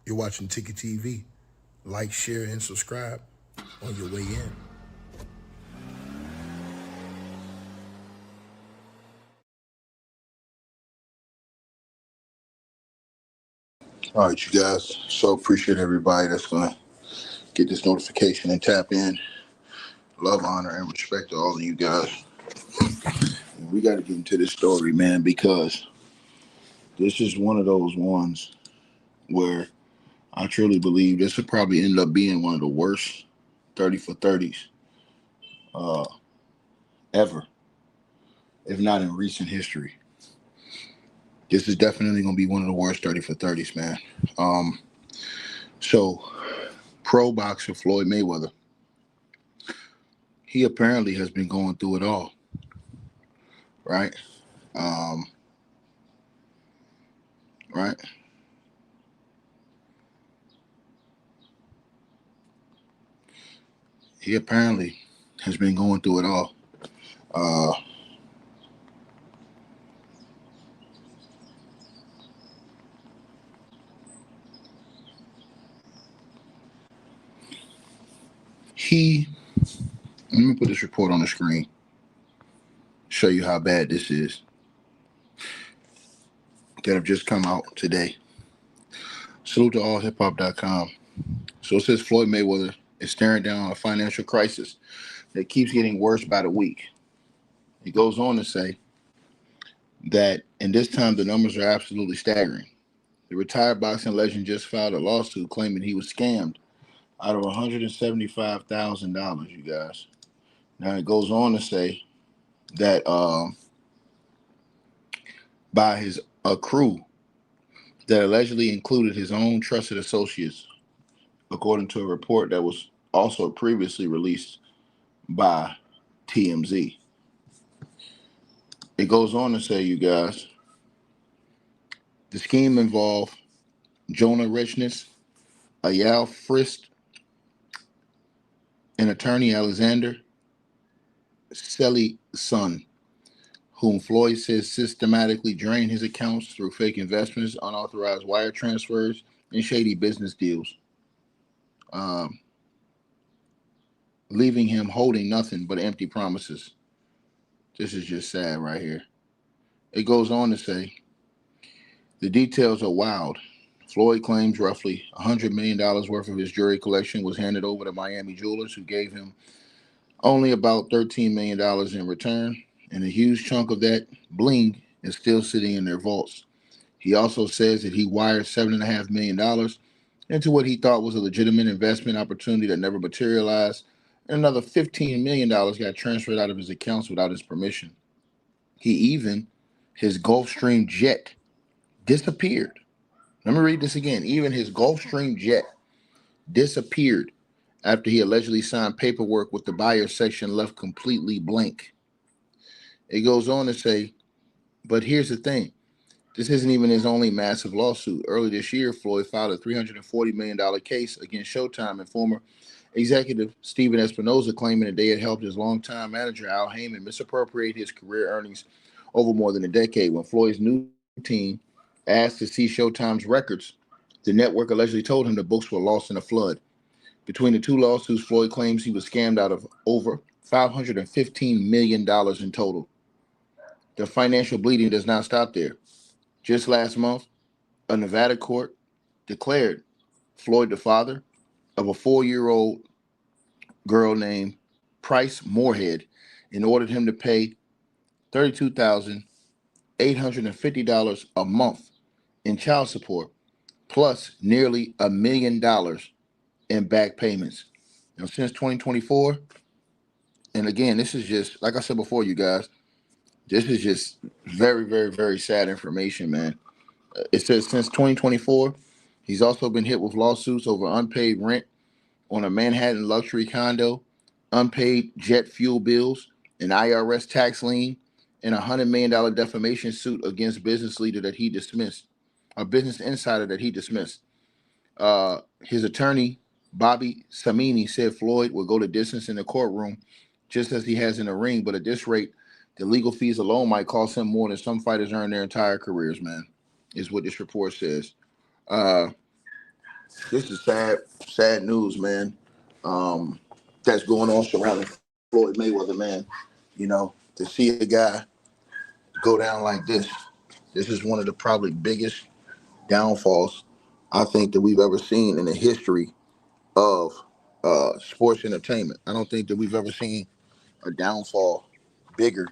You're watching Ticket TV. Like, share, and subscribe on your way in. All right, you guys. So appreciate everybody that's gonna get this notification and tap in. Love, honor, and respect to all of you guys. And we got to get into this story, man, because this is one of those ones where I truly believe this would probably end up being one of the worst 30 for 30s uh, ever, if not in recent history. This is definitely gonna be one of the worst 30 for 30s, man. Um, so, pro boxer Floyd Mayweather, he apparently has been going through it all, right? Um, right? He apparently has been going through it all. Uh, he, let me put this report on the screen, show you how bad this is, that have just come out today. Salute to allhiphop.com. So it says Floyd Mayweather is staring down a financial crisis that keeps getting worse by the week. He goes on to say that, in this time, the numbers are absolutely staggering. The retired boxing legend just filed a lawsuit claiming he was scammed out of $175,000, you guys. Now it goes on to say that by his a crew that allegedly included his own trusted associates, according to a report that was also previously released by TMZ. It goes on to say, you guys, the scheme involved Jonah Richness, Ayal Frist, and attorney Alexander Selly's son, whom Floyd says systematically drained his accounts through fake investments, unauthorized wire transfers, and shady business deals, um, leaving him holding nothing but empty promises. This is just sad right here. It goes on to say, the details are wild. Floyd claims roughly $100 million worth of his jewelry collection was handed over to Miami jewelers, who gave him only about $13 million in return, and a huge chunk of that bling is still sitting in their vaults. He also says that he wired $7.5 million into what he thought was a legitimate investment opportunity that never materialized, and another $15 million got transferred out of his accounts without his permission. His Gulfstream jet disappeared. Let me read this again. Even his Gulfstream jet disappeared after he allegedly signed paperwork with the buyer section left completely blank. It goes on to say, but here's the thing. This isn't even his only massive lawsuit. Early this year, Floyd filed a $340 million case against Showtime and former executive Steven Espinoza, claiming that they had helped his longtime manager Al Heyman misappropriate his career earnings over more than a decade. When Floyd's new team asked to see Showtime's records, the network allegedly told him the books were lost in a flood. Between the two lawsuits, Floyd claims he was scammed out of over $515 million in total. The financial bleeding does not stop there. Just last month, a Nevada court declared Floyd the father of a 4-year-old girl named Price Moorhead and ordered him to pay $32,850 a month in child support, plus nearly $1 million in back payments. Since 2024, and again, this is just, like I said before, you guys, this is just very, very, very sad information, man. It says since 2024, he's also been hit with lawsuits over unpaid rent on a Manhattan luxury condo, unpaid jet fuel bills, an IRS tax lien, and $100 million defamation suit against business leader that he dismissed, a business insider that he dismissed. His attorney, Bobby Samini, said Floyd would go the distance in the courtroom just as he has in the ring, but at this rate, the legal fees alone might cost him more than some fighters earn their entire careers, man, is what this report says. Uh, This is sad news, man. That's going on surrounding Floyd Mayweather, man. You know, to see a guy go down like this is one of the probably biggest downfalls I think that we've ever seen in the history of sports entertainment. I don't think that we've ever seen a downfall bigger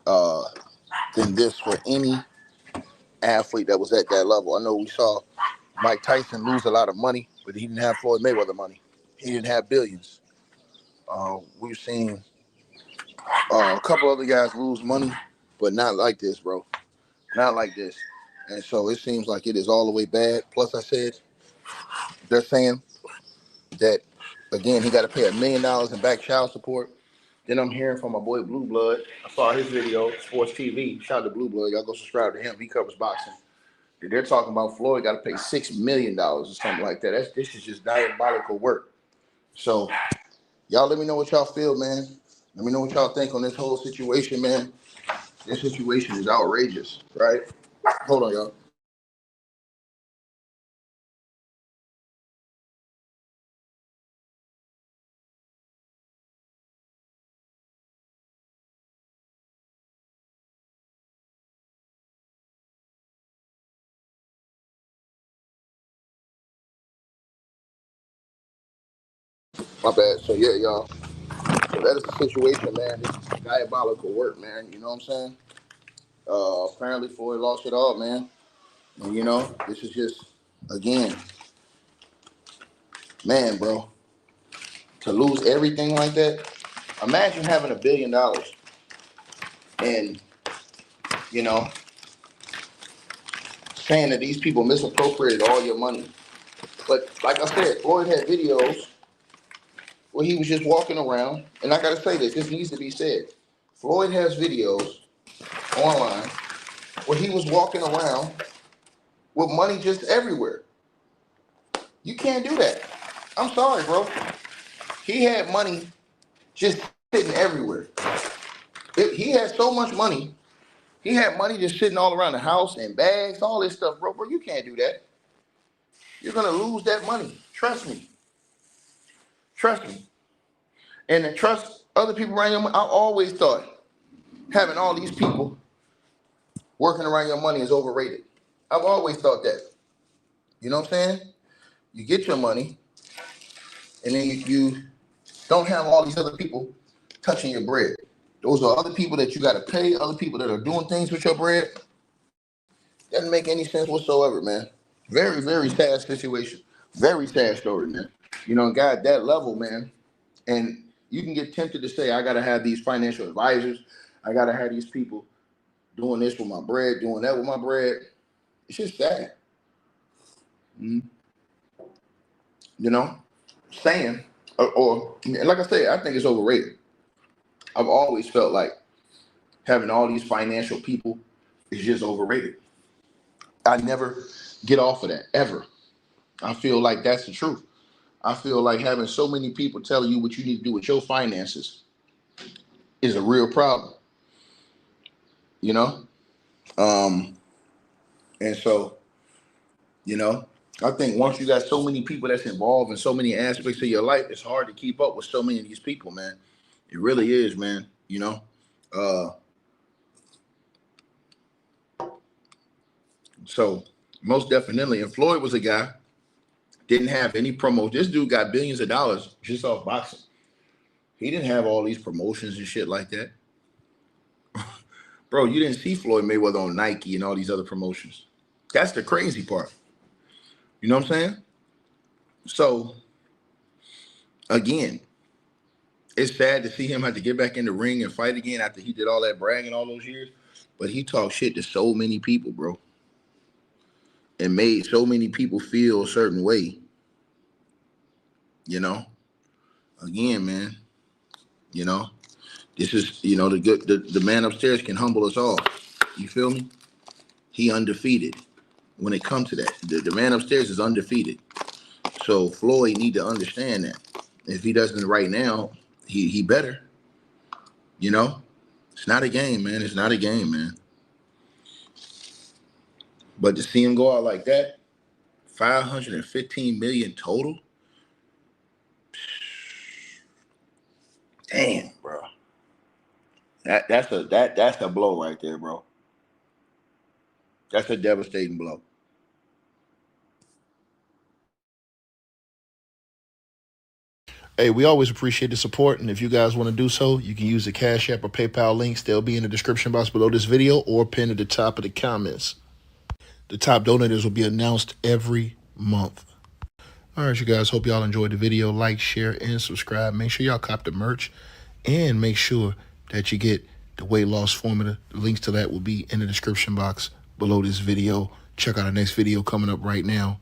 uh, than this for any athlete that was at that level. I know we saw Mike Tyson lose a lot of money, but he didn't have Floyd Mayweather money. He didn't have billions. We've seen a couple other guys lose money, but not like this, bro. Not like this. And so it seems like it is all the way bad. Plus, I said they're saying that again he got to pay $1 million in back child support. Then I'm hearing from my boy Blue Blood. I saw his video, Sports TV. Shout out to Blue Blood. Y'all go subscribe to him. He covers boxing. They're talking about Floyd got to pay $6 million or something like that. This is just diabolical work. So y'all let me know what y'all feel, man. Let me know what y'all think on this whole situation, man. This situation is outrageous, right? Hold on, y'all. My bad. So yeah, y'all. So that is the situation, man. This is diabolical work, man. You know what I'm saying? Apparently Floyd lost it all, man. And you know, this is just again, man, bro. To lose everything like that. Imagine having $1 billion and you know saying that these people misappropriated all your money. But like I said, Floyd had videos where he was just walking around, and I gotta say this needs to be said. Floyd has videos online where he was walking around with money just everywhere. You can't do that. I'm sorry, bro. He had money just sitting everywhere. He had so much money. He had money just sitting all around the house and bags, all this stuff, bro. Bro, you can't do that. You're gonna lose that money. Trust me. Trust me. And to trust other people around your money. I always thought having all these people working around your money is overrated. I've always thought that. You know what I'm saying? You get your money, and then you don't have all these other people touching your bread. Those are other people that you got to pay, other people that are doing things with your bread. Doesn't make any sense whatsoever, man. Very, very sad situation. Very sad story, man. You know, guy at that level, man. And you can get tempted to say, I got to have these financial advisors. I got to have these people doing this with my bread, doing that with my bread. It's just sad. Mm-hmm. You know, saying, or like I said, I think it's overrated. I've always felt like having all these financial people is just overrated. I never get off of that, ever. I feel like that's the truth. I feel like having so many people telling you what you need to do with your finances is a real problem, you know? Um, and so, you know, I think once you got so many people that's involved in so many aspects of your life, it's hard to keep up with so many of these people, man. It really is, man, you know? Uh, so most definitely, and Floyd was a guy, didn't have any promo. This dude got billions of dollars just off boxing. He didn't have all these promotions and shit like that. Bro, you didn't see Floyd Mayweather on Nike and all these other promotions. That's the crazy part. You know what I'm saying? So, again, it's sad to see him have to get back in the ring and fight again after he did all that bragging all those years. But he talked shit to so many people, bro, and made so many people feel a certain way. You know? Again, man, you know, this is, you know, the man upstairs can humble us all. You feel me? He undefeated when it comes to that. The man upstairs is undefeated. So Floyd need to understand that. If he doesn't right now, he better. You know? It's not a game, man. It's not a game, man. But to see him go out like that, 515 million total. Damn, bro. That's a blow right there, bro. That's a devastating blow. Hey, we always appreciate the support, and if you guys want to do so, you can use the Cash App or PayPal links. They'll be in the description box below this video or pinned at the top of the comments. The top donators will be announced every month. All right, you guys, hope y'all enjoyed the video. Like, share, and subscribe. Make sure y'all cop the merch, and make sure that you get the weight loss formula. The links to that will be in the description box below this video. Check out our next video coming up right now.